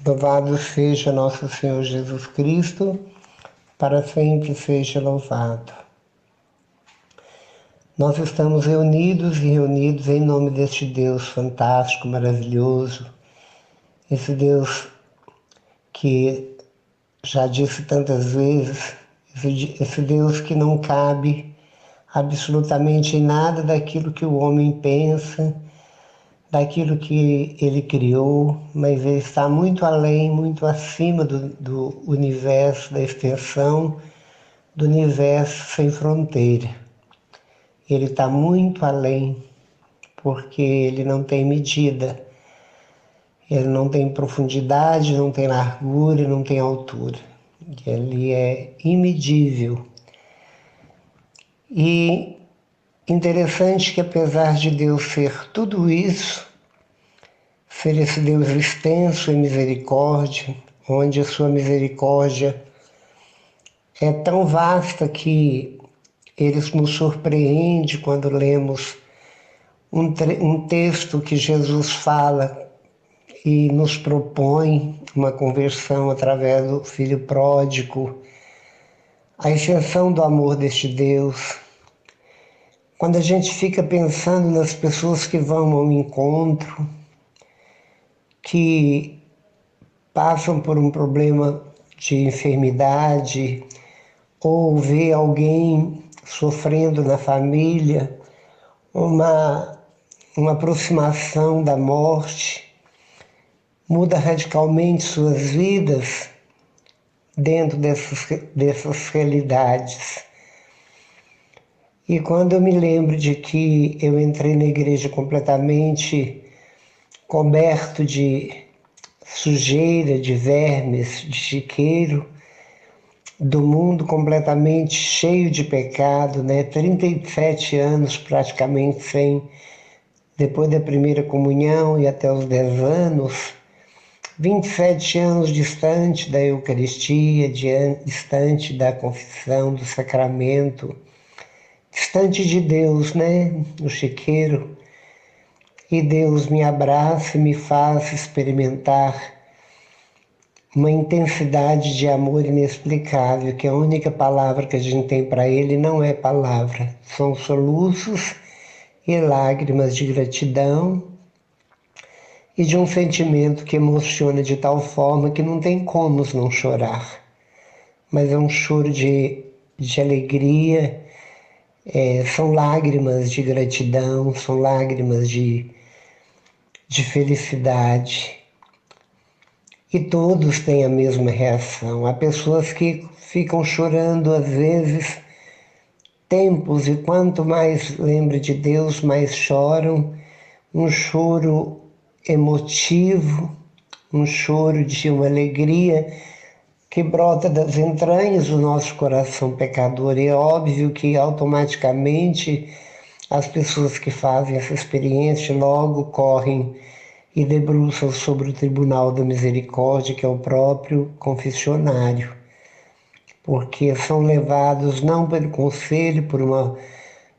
Louvado seja nosso Senhor Jesus Cristo, para sempre seja louvado. Nós estamos reunidos e reunidos em nome deste Deus fantástico, maravilhoso, esse Deus que já disse tantas vezes, esse Deus que não cabe absolutamente em nada daquilo que o homem pensa, daquilo que ele criou, mas ele está muito além, muito acima do universo, da extensão do universo sem fronteira. Ele está muito além, porque ele não tem medida, ele não tem profundidade, não tem largura, não tem altura. Ele é imedível. E interessante que apesar de Deus ser tudo isso, ser esse Deus extenso em misericórdia, onde a sua misericórdia é tão vasta que ele nos surpreende quando lemos um texto que Jesus fala e nos propõe uma conversão através do Filho Pródigo, a extensão do amor deste Deus. Quando a gente fica pensando nas pessoas que vão ao encontro, que passam por um problema de enfermidade, ou vê alguém sofrendo na família, uma aproximação da morte, muda radicalmente suas vidas dentro dessas realidades. E quando eu me lembro de que eu entrei na igreja completamente coberto de sujeira, de vermes, de chiqueiro, do mundo completamente cheio de pecado, 37 anos praticamente sem, depois da primeira comunhão e até os 10 anos, 27 anos distante da Eucaristia, distante da confissão, do sacramento, distante de Deus, no chiqueiro. E Deus me abraça e me faz experimentar uma intensidade de amor inexplicável, que a única palavra que a gente tem para Ele não é palavra, são soluços e lágrimas de gratidão e de um sentimento que emociona de tal forma que não tem como não chorar, mas é um choro de alegria, são lágrimas de gratidão, são lágrimas de felicidade. E todos têm a mesma reação. Há pessoas que ficam chorando às vezes tempos, e quanto mais lembram de Deus, mais choram. Um choro emotivo, um choro de uma alegria que brota das entranhas do nosso coração pecador. E é óbvio que automaticamente as pessoas que fazem essa experiência logo correm e debruçam sobre o tribunal da misericórdia, que é o próprio confessionário, porque são levados não pelo conselho, por uma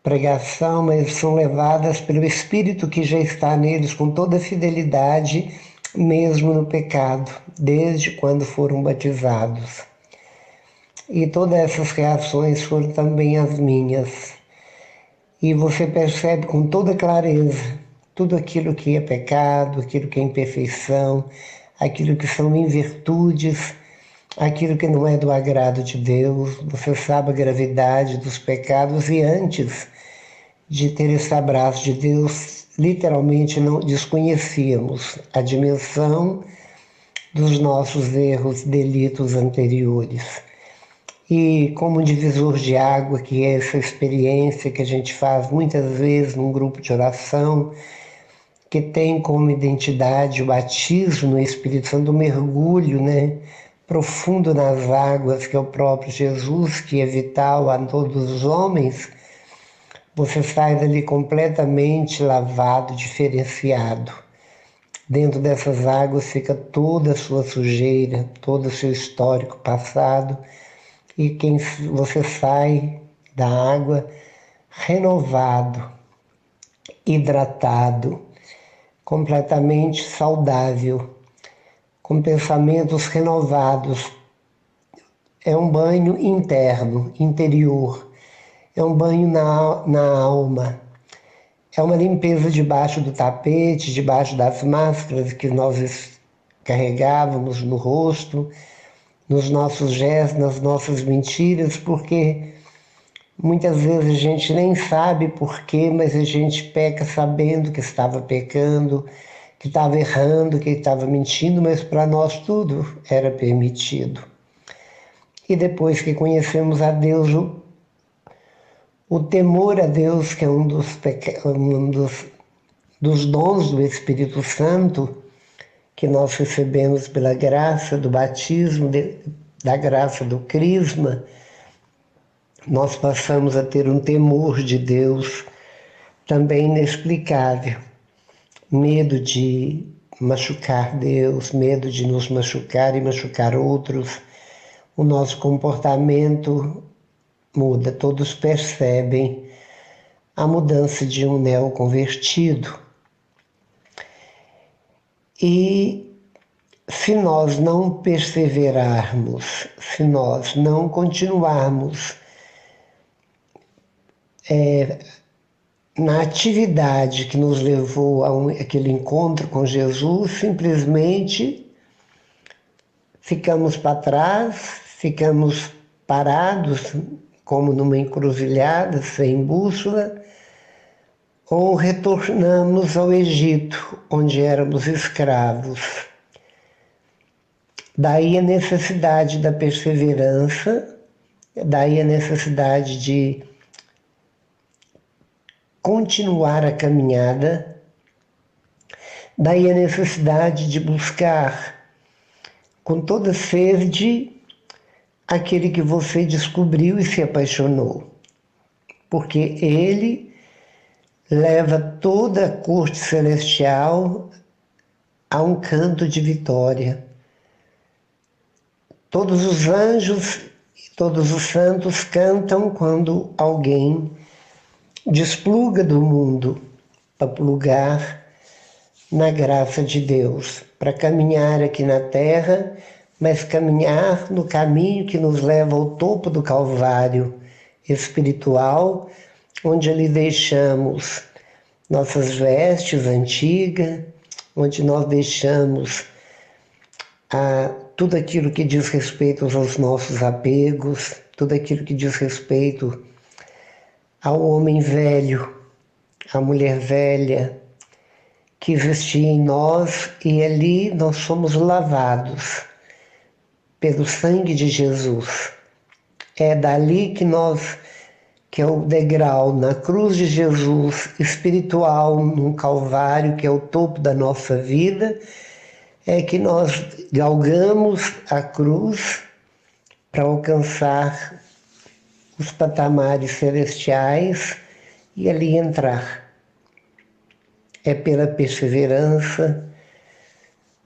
pregação, mas são levadas pelo Espírito que já está neles com toda a fidelidade, mesmo no pecado, desde quando foram batizados. E todas essas reações foram também as minhas. E você percebe com toda clareza tudo aquilo que é pecado, aquilo que é imperfeição, aquilo que são invirtudes, aquilo que não é do agrado de Deus. Você sabe a gravidade dos pecados e antes de ter esse abraço de Deus, literalmente não desconhecíamos a dimensão dos nossos erros, delitos anteriores. E como um divisor de água, que é essa experiência que a gente faz muitas vezes num grupo de oração, que tem como identidade o batismo no Espírito Santo, o mergulho, profundo nas águas, que é o próprio Jesus, que é vital a todos os homens, você sai dali completamente lavado, diferenciado. Dentro dessas águas fica toda a sua sujeira, todo o seu histórico passado, e você sai da água renovado, hidratado, completamente saudável, com pensamentos renovados. É um banho interno, interior. É um banho na alma. É uma limpeza debaixo do tapete, debaixo das máscaras que nós carregávamos no rosto, nos nossos gestos, nas nossas mentiras, porque muitas vezes a gente nem sabe por quê, mas a gente peca sabendo que estava pecando, que estava errando, que estava mentindo, mas para nós tudo era permitido. E depois que conhecemos a Deus, o temor a Deus, que é um dos dons do Espírito Santo, que nós recebemos pela graça do batismo, da graça do crisma, nós passamos a ter um temor de Deus também inexplicável. Medo de machucar Deus, medo de nos machucar e machucar outros. O nosso comportamento muda, todos percebem a mudança de um neoconvertido. E se nós não perseverarmos, se nós não continuarmos na atividade que nos levou àquele encontro com Jesus, simplesmente ficamos para trás, ficamos parados como numa encruzilhada, sem bússola, ou retornamos ao Egito, onde éramos escravos. Daí a necessidade da perseverança, daí a necessidade de continuar a caminhada, daí a necessidade de buscar com toda sede aquele que você descobriu e se apaixonou, porque ele leva toda a corte celestial a um canto de vitória. Todos os anjos, todos os santos cantam quando alguém despluga do mundo para plugar na graça de Deus, para caminhar aqui na terra, mas caminhar no caminho que nos leva ao topo do Calvário espiritual, onde ali deixamos nossas vestes antigas, onde nós deixamos tudo aquilo que diz respeito aos nossos apegos, tudo aquilo que diz respeito ao homem velho, à mulher velha, que existia em nós, e ali nós somos lavados pelo sangue de Jesus. É dali que é o degrau na cruz de Jesus, espiritual, no Calvário, que é o topo da nossa vida, é que nós galgamos a cruz para alcançar os patamares celestiais e ali entrar. É pela perseverança,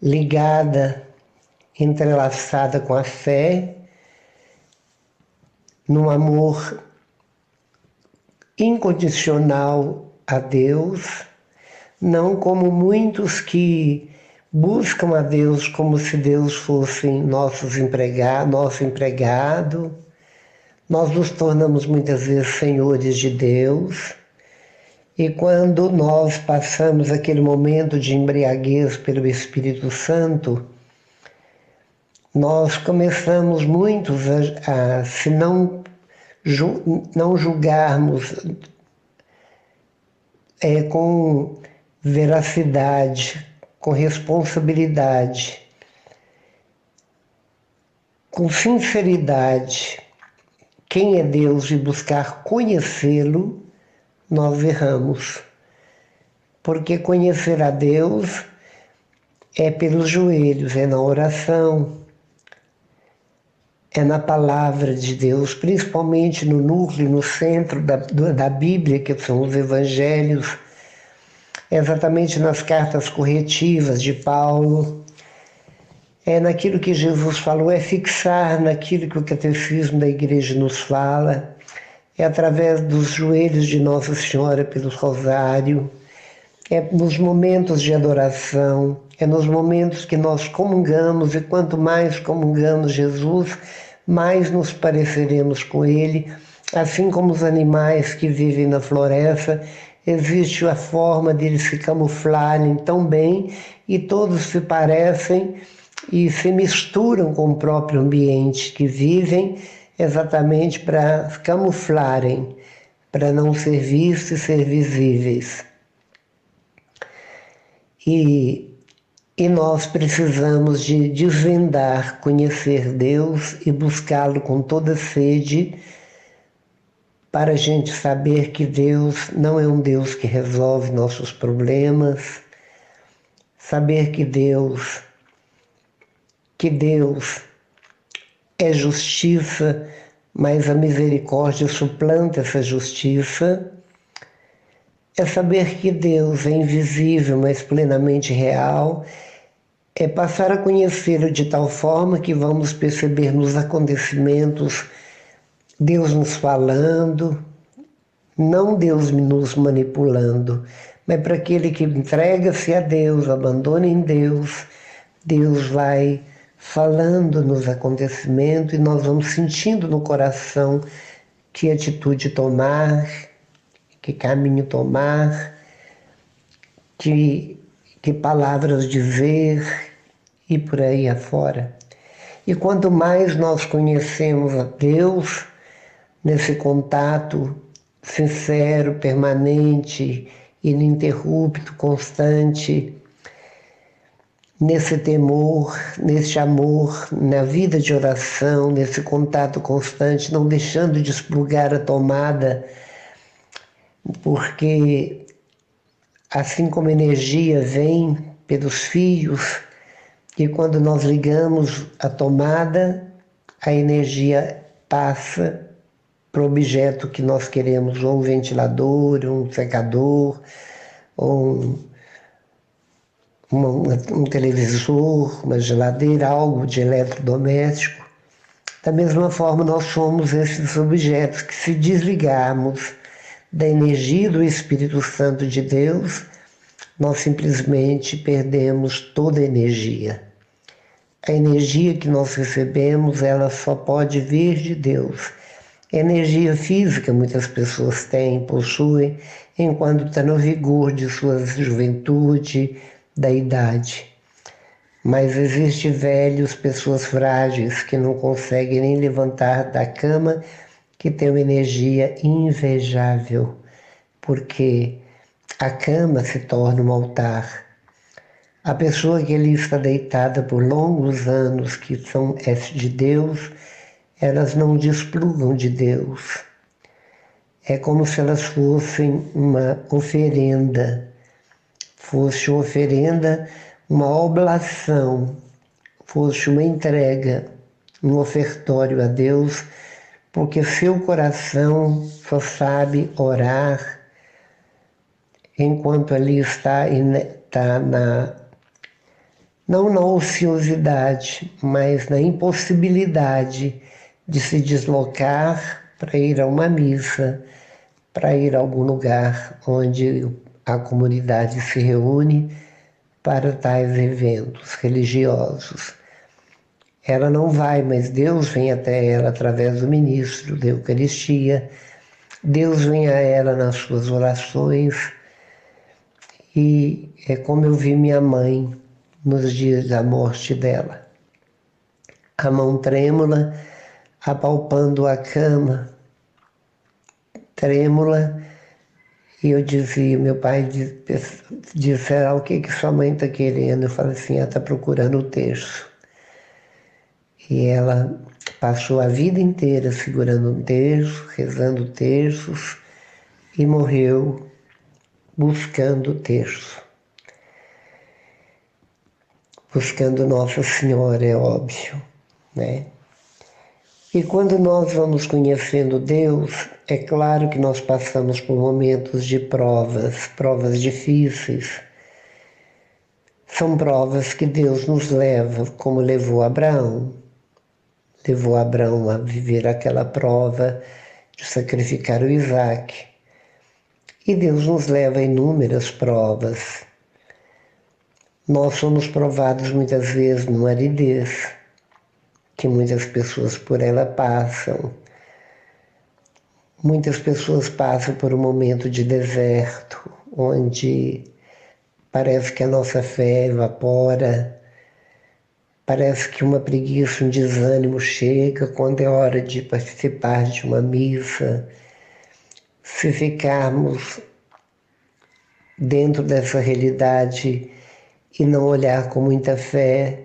ligada, entrelaçada com a fé, num amor incondicional a Deus, não como muitos que buscam a Deus como se Deus fosse nosso empregado. Nós nos tornamos muitas vezes senhores de Deus, e quando nós passamos aquele momento de embriaguez pelo Espírito Santo, nós começamos muitos se não julgarmos com veracidade, com responsabilidade, com sinceridade, quem é Deus e buscar conhecê-lo, nós erramos. Porque conhecer a Deus é pelos joelhos, é na oração, é na palavra de Deus, principalmente no núcleo, no centro da Bíblia, que são os evangelhos, exatamente nas cartas corretivas de Paulo. É naquilo que Jesus falou, é fixar naquilo que o catecismo da igreja nos fala, é através dos joelhos de Nossa Senhora pelo rosário, é nos momentos de adoração, É nos momentos que nós comungamos, e quanto mais comungamos Jesus, mais nos pareceremos com Ele. Assim como os animais que vivem na floresta, existe a forma de eles se camuflarem tão bem e todos se parecem e se misturam com o próprio ambiente que vivem, exatamente para camuflarem, para não ser vistos e ser visíveis. E nós precisamos de desvendar, conhecer Deus e buscá-lo com toda sede, para a gente saber que Deus não é um Deus que resolve nossos problemas, saber que Deus é justiça, mas a misericórdia suplanta essa justiça. É saber que Deus é invisível, mas plenamente real. É passar a conhecê-lo de tal forma que vamos perceber nos acontecimentos Deus nos falando, não Deus nos manipulando, mas para aquele que entrega-se a Deus, abandona em Deus, Deus vai falando nos acontecimentos e nós vamos sentindo no coração que atitude tomar, que caminho tomar, que palavras dizer e por aí afora. E quanto mais nós conhecemos a Deus, nesse contato sincero, permanente, ininterrupto, constante, nesse temor, nesse amor, na vida de oração, nesse contato constante, não deixando de expurgar a tomada, porque assim como a energia vem pelos fios, e quando nós ligamos a tomada, a energia passa para o objeto que nós queremos, ou um ventilador, um secador, ou um televisor, uma geladeira, algo de eletrodoméstico. Da mesma forma, nós somos esses objetos que, se desligarmos da energia do Espírito Santo de Deus, nós simplesmente perdemos toda a energia. A energia que nós recebemos, ela só pode vir de Deus. Energia física muitas pessoas têm, possuem, enquanto está no vigor de sua juventude, da idade. Mas existem velhos, pessoas frágeis, que não conseguem nem levantar da cama, que têm uma energia invejável, porque a cama se torna um altar. A pessoa que ali está deitada por longos anos, que são de Deus, elas não desplugam de Deus. É como se elas fossem uma oferenda, uma oblação, fosse uma entrega, um ofertório a Deus, porque seu coração só sabe orar enquanto ali está não na ociosidade, mas na impossibilidade de se deslocar para ir a uma missa, para ir a algum lugar onde a comunidade se reúne para tais eventos religiosos. Ela não vai, mas Deus vem até ela através do ministro da Eucaristia, Deus vem a ela nas suas orações, e é como eu vi minha mãe nos dias da morte dela. A mão trêmula, apalpando a cama, trêmula, e eu dizia, meu pai disse, o que sua mãe está querendo? Eu falei assim, ela está procurando o terço. E ela passou a vida inteira segurando um terço, rezando terços, e morreu buscando o terço. Buscando Nossa Senhora, é óbvio, né? E quando nós vamos conhecendo Deus, é claro que nós passamos por momentos de provas difíceis. São provas que Deus nos leva, como levou Abraão. Levou Abraão a viver aquela prova de sacrificar o Isaque. E Deus nos leva a inúmeras provas. Nós somos provados muitas vezes numa aridez, que muitas pessoas por ela passam. Muitas pessoas passam por um momento de deserto, onde parece que a nossa fé evapora, parece que uma preguiça, um desânimo chega quando é hora de participar de uma missa. Se ficarmos dentro dessa realidade e não olhar com muita fé,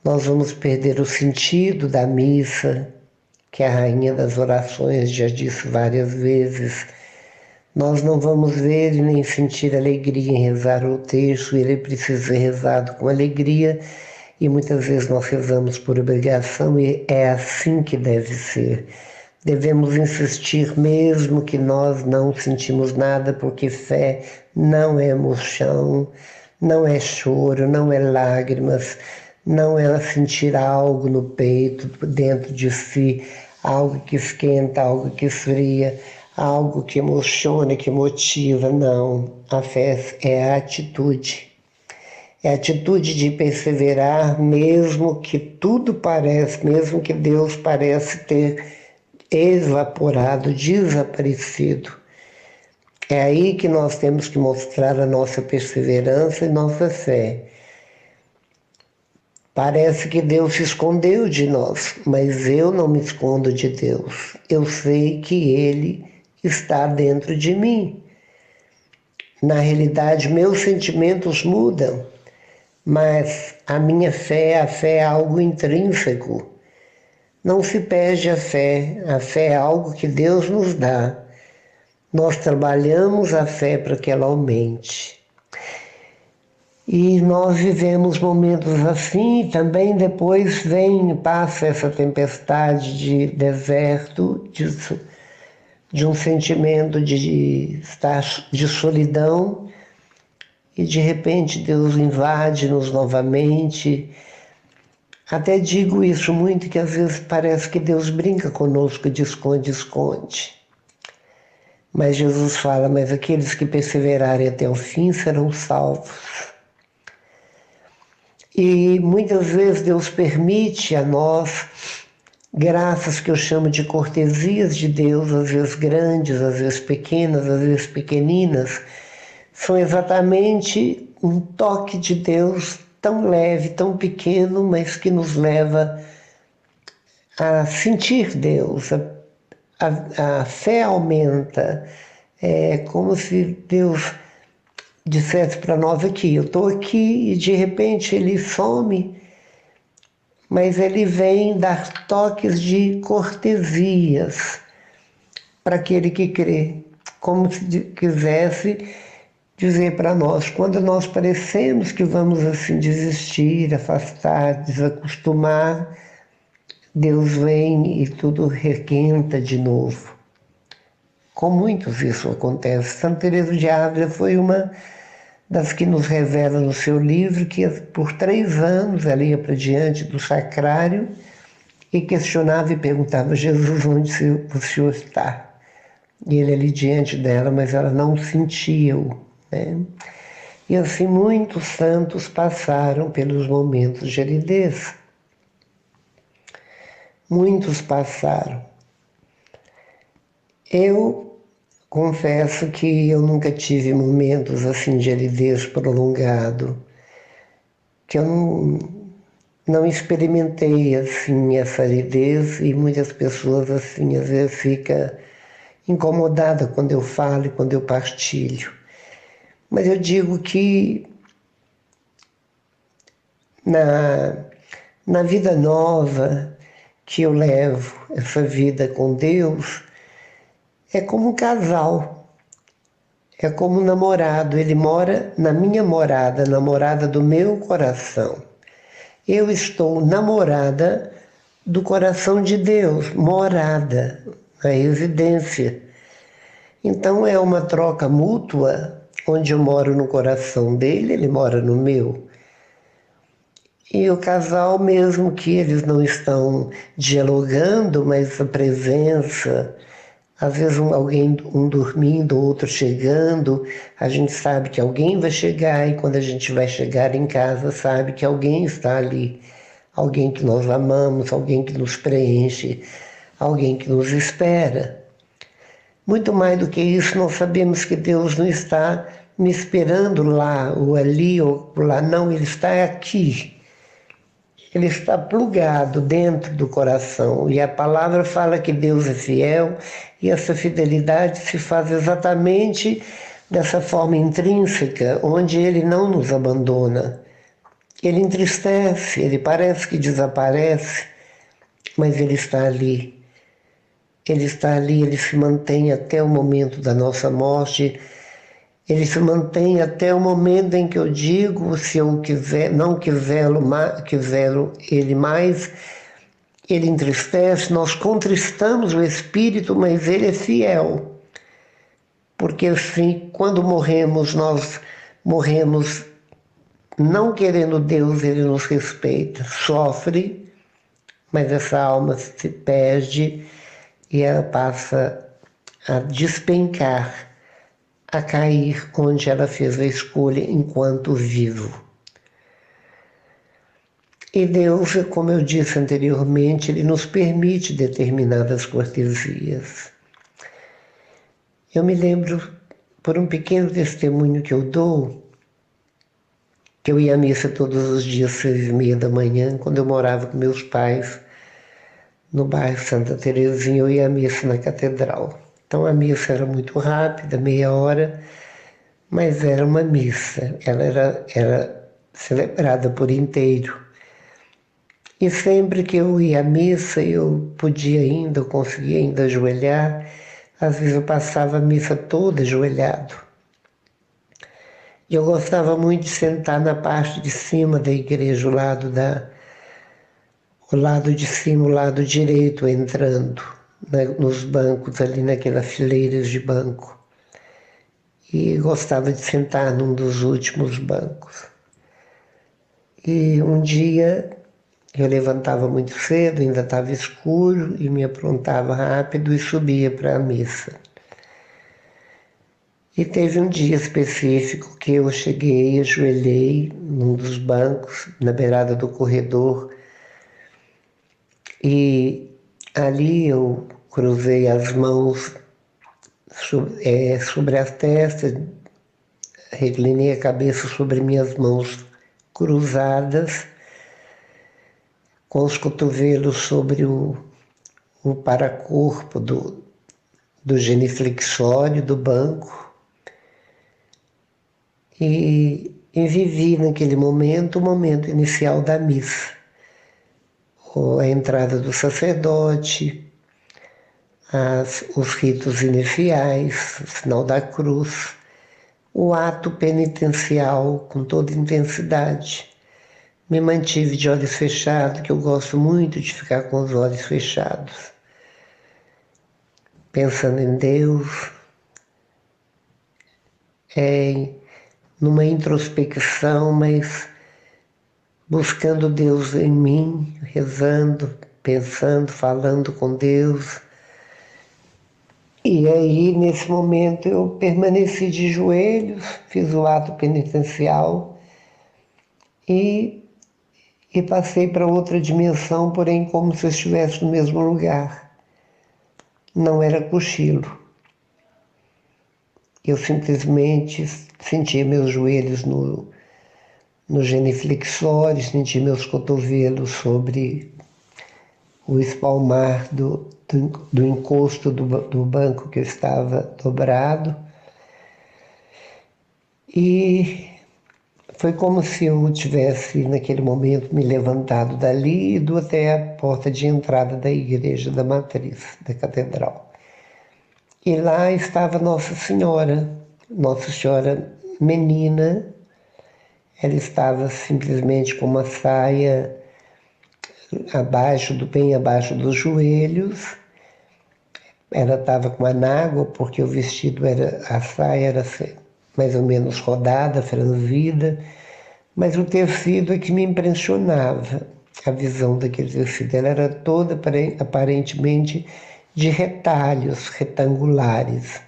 nós vamos perder o sentido da missa, que a rainha das orações já disse várias vezes. Nós não vamos ver e nem sentir alegria em rezar o texto, ele precisa ser rezado com alegria, e muitas vezes nós rezamos por obrigação, e é assim que deve ser. Devemos insistir mesmo que nós não sentimos nada, porque fé não é emoção, não é choro, não é lágrimas, não é sentir algo no peito, dentro de si, algo que esquenta, algo que esfria, algo que emociona, que motiva. Não, a fé é a atitude. É a atitude de perseverar, mesmo que tudo parece, mesmo que Deus parece ter evaporado, desaparecido. É aí que nós temos que mostrar a nossa perseverança e nossa fé. Parece que Deus se escondeu de nós, mas eu não me escondo de Deus. Eu sei que Ele está dentro de mim. Na realidade, meus sentimentos mudam, mas a minha fé, a fé é algo intrínseco. Não se perde a fé é algo que Deus nos dá. Nós trabalhamos a fé para que ela aumente. E nós vivemos momentos assim, e também depois passa essa tempestade de deserto, de um sentimento de solidão, e de repente Deus invade-nos novamente. Até digo isso muito, que às vezes parece que Deus brinca conosco de esconde. Mas Jesus fala, mas aqueles que perseverarem até o fim serão salvos. E muitas vezes Deus permite a nós graças que eu chamo de cortesias de Deus, às vezes grandes, às vezes pequenas, às vezes pequeninas. São exatamente um toque de Deus tão leve, tão pequeno, mas que nos leva a sentir Deus. A fé aumenta. É como se Deus dissesse para nós aqui, eu estou aqui, e de repente Ele some, mas Ele vem dar toques de cortesias para aquele que crê, como se quisesse dizer para nós, quando nós parecemos que vamos assim desistir, afastar, desacostumar, Deus vem e tudo requenta de novo. Com muitos isso acontece. Santa Teresa de Ávila foi uma das que nos revela no seu livro que por 3 anos ela ia para diante do sacrário e questionava e perguntava, Jesus, onde o Senhor está? E ele ali diante dela, mas ela não sentia-o, né? E assim muitos santos passaram pelos momentos de aridez. Muitos passaram. Eu confesso que eu nunca tive momentos assim de aridez prolongado, que eu não experimentei assim essa aridez, e muitas pessoas assim às vezes ficam incomodadas quando eu falo e quando eu partilho. Mas eu digo que na vida nova que eu levo, essa vida com Deus, é como um casal, é como um namorado. Ele mora na minha morada, na morada do meu coração. Eu estou namorada do coração de Deus, morada, a residência. Então é uma troca mútua, onde eu moro no coração dele, ele mora no meu. E o casal, mesmo que eles não estão dialogando, mas a presença, Às vezes um dormindo, outro chegando, a gente sabe que alguém vai chegar e quando a gente vai chegar em casa, sabe que alguém está ali, alguém que nós amamos, alguém que nos preenche, alguém que nos espera. Muito mais do que isso, nós sabemos que Deus não está me esperando lá, ou ali, ou lá, não, Ele está aqui. Ele está plugado dentro do coração. E a palavra fala que Deus é fiel, e essa fidelidade se faz exatamente dessa forma intrínseca, onde Ele não nos abandona. Ele entristece, Ele parece que desaparece, mas Ele está ali. Ele está ali, Ele se mantém até o momento da nossa morte. Ele se mantém até o momento em que eu digo, se eu não quiser ele mais, ele entristece, nós contristamos o espírito, mas ele é fiel. Porque assim, quando morremos, nós morremos não querendo Deus, ele nos respeita, sofre, mas essa alma se perde e ela passa a despencar, a cair onde ela fez a escolha enquanto vivo. E Deus, como eu disse anteriormente, Ele nos permite determinadas cortesias. Eu me lembro, por um pequeno testemunho que eu dou, que eu ia à missa todos os dias, 6h30 da manhã, quando eu morava com meus pais, no bairro Santa Terezinha, eu ia à missa na catedral. Então a missa era muito rápida, meia hora, mas era uma missa, ela era celebrada por inteiro. E sempre que eu ia à missa, eu podia ainda, eu conseguia ainda ajoelhar, às vezes eu passava a missa toda ajoelhado. E eu gostava muito de sentar na parte de cima da igreja, o lado de cima, o lado direito, entrando nos bancos, ali naquelas fileiras de banco. E gostava de sentar num dos últimos bancos. E um dia eu levantava muito cedo, ainda estava escuro, e me aprontava rápido e subia para a missa. E teve um dia específico que eu cheguei, ajoelhei num dos bancos, na beirada do corredor, e ali eu cruzei as mãos sobre as testas, reclinei a cabeça sobre minhas mãos cruzadas, com os cotovelos sobre o paracorpo do geniflexório do banco, e vivi naquele momento o momento inicial da missa, a entrada do sacerdote, os ritos iniciais, o sinal da cruz, o ato penitencial com toda intensidade. Me mantive de olhos fechados, que eu gosto muito de ficar com os olhos fechados, pensando em Deus, numa introspecção, mas buscando Deus em mim, rezando, pensando, falando com Deus. E aí, nesse momento, eu permaneci de joelhos, fiz o ato penitencial e passei para outra dimensão, porém como se eu estivesse no mesmo lugar. Não era cochilo. Eu simplesmente sentia meus joelhos no geniflexório, senti meus cotovelos sobre o espalmar do encosto do banco que eu estava dobrado. E foi como se eu tivesse, naquele momento, me levantado dali e ido até a porta de entrada da igreja da matriz, da catedral. E lá estava Nossa Senhora menina. Ela estava simplesmente com uma saia bem abaixo dos joelhos. Ela estava com anágua, porque o vestido a saia era mais ou menos rodada, franzida, mas o tecido é que me impressionava. A visão daquele tecido, ela era toda aparentemente de retalhos retangulares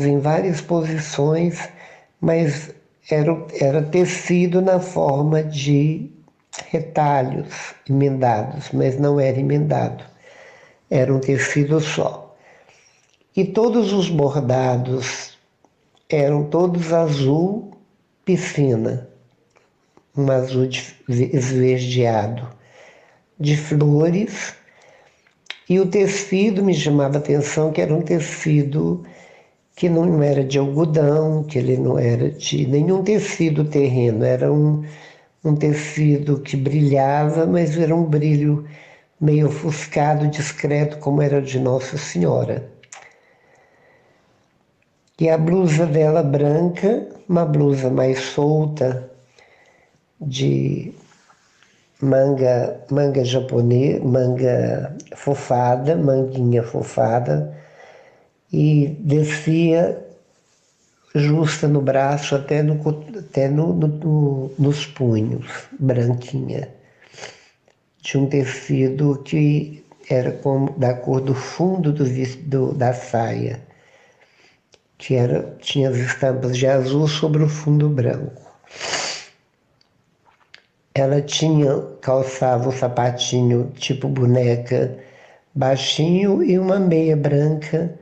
em várias posições, mas era tecido na forma de retalhos emendados, mas não era emendado, era um tecido só. E todos os bordados eram todos azul piscina, um azul esverdeado, de flores. E o tecido me chamava a atenção, que era um tecido que não era de algodão, que ele não era de nenhum tecido terreno, era um tecido que brilhava, mas era um brilho meio ofuscado, discreto, como era de Nossa Senhora. E a blusa dela branca, uma blusa mais solta, de manga japonês, manga fofada, manguinha fofada, e descia justa no braço até nos punhos, branquinha, de um tecido que era como da cor do fundo da saia, que tinha as estampas de azul sobre o fundo branco. Ela calçava um sapatinho tipo boneca, baixinho, e uma meia branca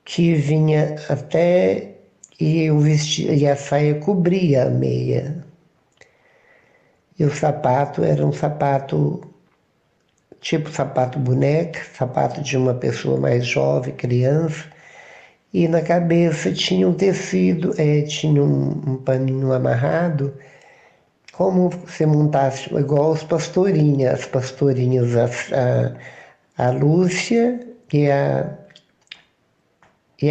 que vinha até, e a saia cobria a meia. E o sapato era um sapato tipo sapato boneca, sapato de uma pessoa mais jovem, criança, e na cabeça tinha um tecido, tinha um paninho amarrado, como se montasse igual as pastorinhas, a Lúcia e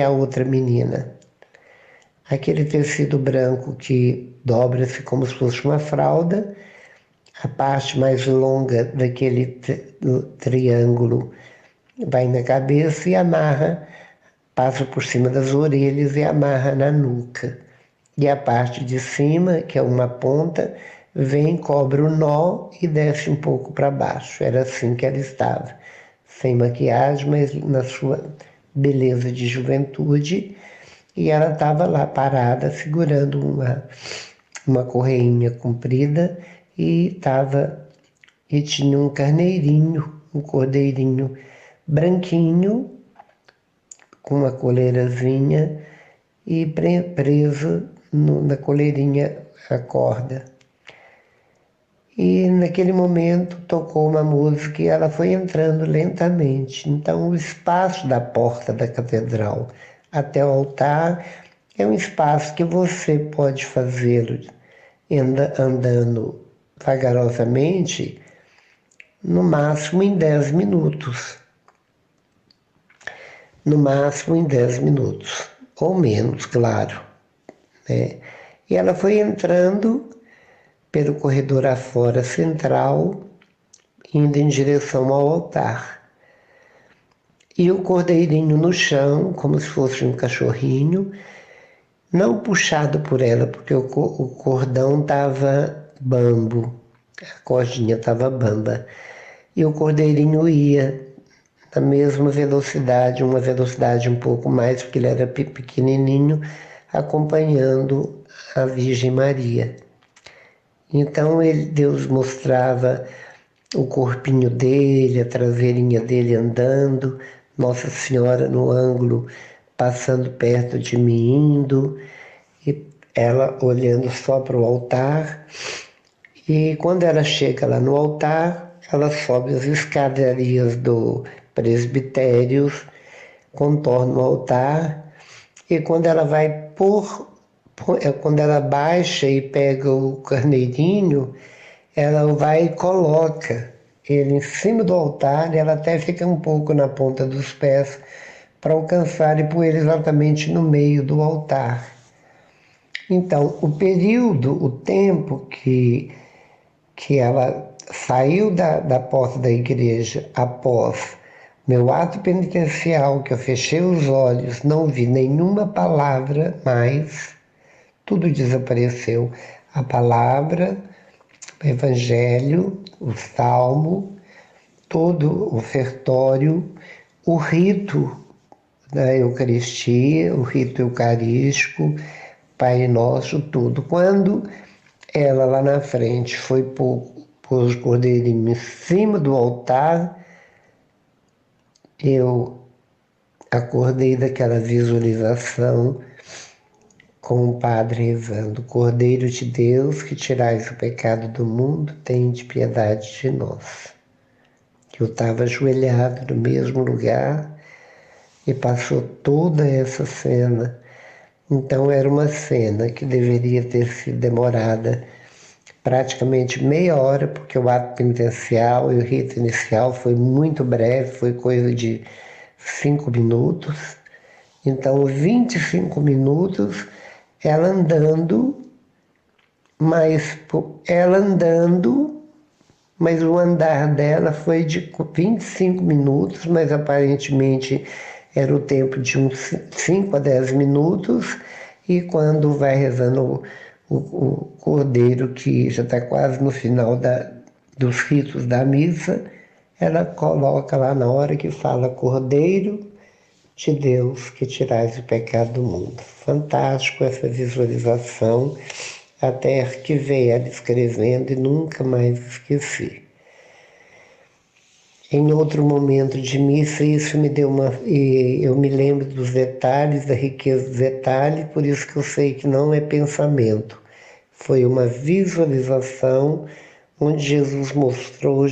a outra menina. Aquele tecido branco que dobra-se como se fosse uma fralda, a parte mais longa daquele triângulo vai na cabeça e amarra, passa por cima das orelhas e amarra na nuca. E a parte de cima, que é uma ponta, vem, cobre o nó e desce um pouco para baixo. Era assim que ela estava, sem maquiagem, mas na sua beleza de juventude. E ela estava lá parada, segurando uma correinha comprida e tinha um carneirinho, um cordeirinho branquinho, com uma coleirazinha e preso na coleirinha a corda. E naquele momento tocou uma música e ela foi entrando lentamente. Então o espaço da porta da catedral até o altar é um espaço que você pode fazê-lo andando vagarosamente, no máximo em 10 minutos. No máximo em 10 minutos, ou menos, claro. Né? E ela foi entrando pelo corredor afora central, indo em direção ao altar. E o cordeirinho no chão, como se fosse um cachorrinho, não puxado por ela, porque o cordão estava bambo, a cordinha estava bamba. E o cordeirinho ia na mesma velocidade, uma velocidade um pouco mais, porque ele era pequenininho, acompanhando a Virgem Maria. Então Deus mostrava o corpinho dele, a traseirinha dele andando, Nossa Senhora no ângulo, passando perto de mim, indo, e ela olhando só para o altar. E quando ela chega lá no altar, ela sobe as escadarias do presbitério, contorna o altar, e quando ela vai quando ela baixa e pega o carneirinho, ela vai e coloca ele em cima do altar, e ela até fica um pouco na ponta dos pés para alcançar e pôr ele exatamente no meio do altar. Então, o tempo que ela saiu da porta da igreja após meu ato penitencial, que eu fechei os olhos, não vi nenhuma palavra mais, tudo desapareceu. A palavra, o evangelho, o salmo, todo o ofertório, o rito da Eucaristia, o rito eucarístico, Pai Nosso, tudo. Quando ela lá na frente foi pôs o cordeirinho em cima do altar, eu acordei daquela visualização com o padre rezando: Cordeiro de Deus, que tirais o pecado do mundo, tende piedade de nós. Eu estava ajoelhado no mesmo lugar e passou toda essa cena. Então era uma cena que deveria ter sido demorada praticamente meia hora, porque o ato penitencial e o rito inicial foi muito breve, foi coisa de 5 minutos. Então, 25 minutos, ela andando, mas o andar dela foi de 25 minutos, mas aparentemente era o tempo de uns 5 a 10 minutos, e quando vai rezando o cordeiro, que já está quase no final dos ritos da missa, ela coloca lá na hora que fala: Cordeiro de Deus, que tirais o pecado do mundo. Fantástico essa visualização, até que veio ela escrevendo e nunca mais esqueci. Em outro momento de missa, isso me deu eu me lembro dos detalhes, da riqueza dos detalhes, por isso que eu sei que não é pensamento. Foi uma visualização onde Jesus mostrou,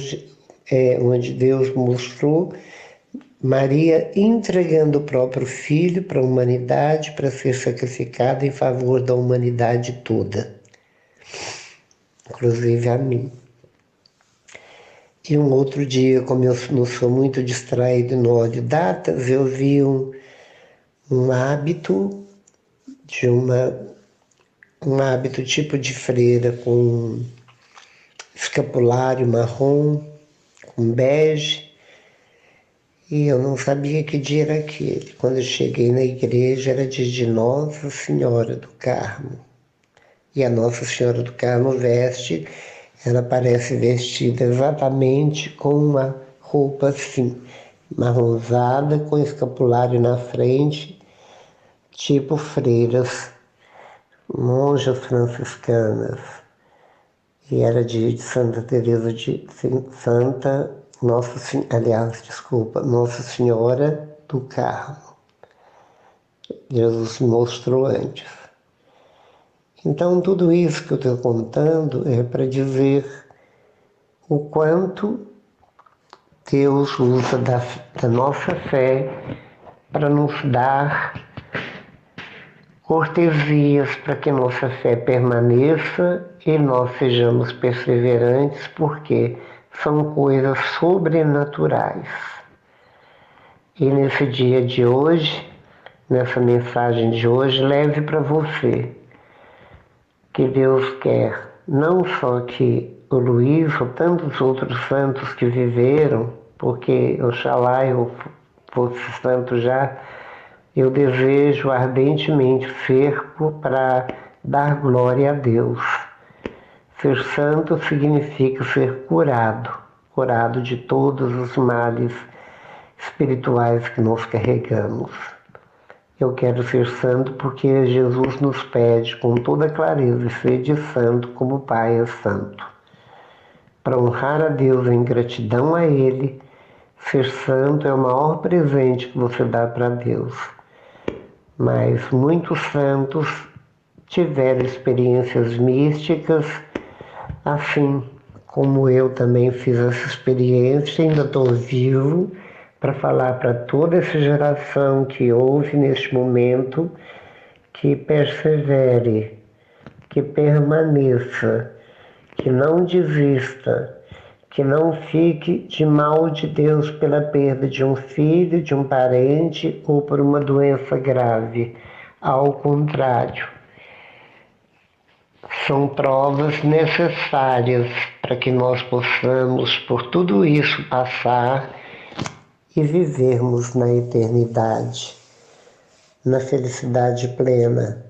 onde Deus mostrou Maria entregando o próprio Filho para a humanidade, para ser sacrificado em favor da humanidade toda, inclusive a mim. E um outro dia, como eu não sou muito distraído, não olho datas, eu vi um hábito um hábito tipo de freira, com escapulário marrom, com bege, e eu não sabia que dia era aquele. Quando eu cheguei na igreja, era dia de Nossa Senhora do Carmo. E a Nossa Senhora do Carmo veste, ela parece vestida exatamente com uma roupa assim, marronzada, com escapulário na frente, tipo freiras, monjas franciscanas. E era de Santa Teresa de Nossa Senhora do Carmo. Jesus me mostrou antes. Então, tudo isso que eu estou contando é para dizer o quanto Deus usa da nossa fé para nos dar cortesias para que nossa fé permaneça e nós sejamos perseverantes, porque são coisas sobrenaturais. E nesse dia de hoje, nessa mensagem de hoje, leve para você que Deus quer não só que o Luiz ou tantos outros santos que viveram, porque oxalá eu fosse santo já, eu desejo ardentemente ser para dar glória a Deus. Ser santo significa ser curado de todos os males espirituais que nós carregamos. Eu quero ser santo porque Jesus nos pede com toda clareza: sede santo como o Pai é santo. Para honrar a Deus em gratidão a Ele, ser santo é o maior presente que você dá para Deus. Mas muitos santos tiveram experiências místicas, assim como eu também fiz essa experiência, ainda estou vivo para falar para toda essa geração que ouve neste momento, que persevere, que permaneça, que não desista, que não fique de mal de Deus pela perda de um filho, de um parente ou por uma doença grave. Ao contrário, são provas necessárias para que nós possamos, por tudo isso, passar e vivermos na eternidade, na felicidade plena.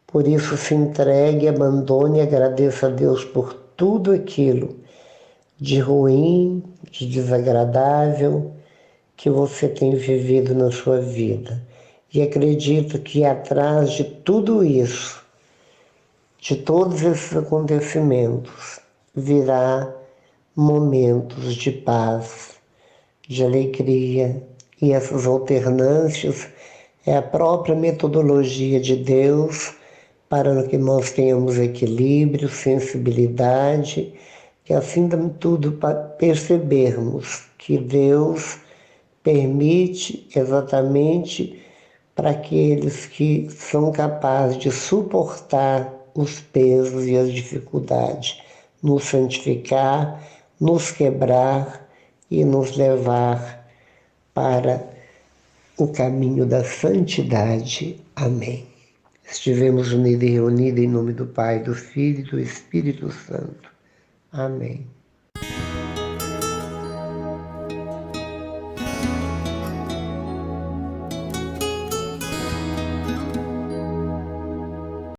Por isso, se entregue, abandone e agradeça a Deus por tudo aquilo, de ruim, de desagradável que você tem vivido na sua vida. E acredito que atrás de tudo isso, de todos esses acontecimentos, virá momentos de paz, de alegria. E essas alternâncias é a própria metodologia de Deus para que nós tenhamos equilíbrio, sensibilidade e, acima de tudo, para percebermos que Deus permite exatamente para aqueles que são capazes de suportar os pesos e as dificuldades, nos santificar, nos quebrar e nos levar para o caminho da santidade. Amém. Estivemos unidos e reunidos em nome do Pai, do Filho e do Espírito Santo. Amém.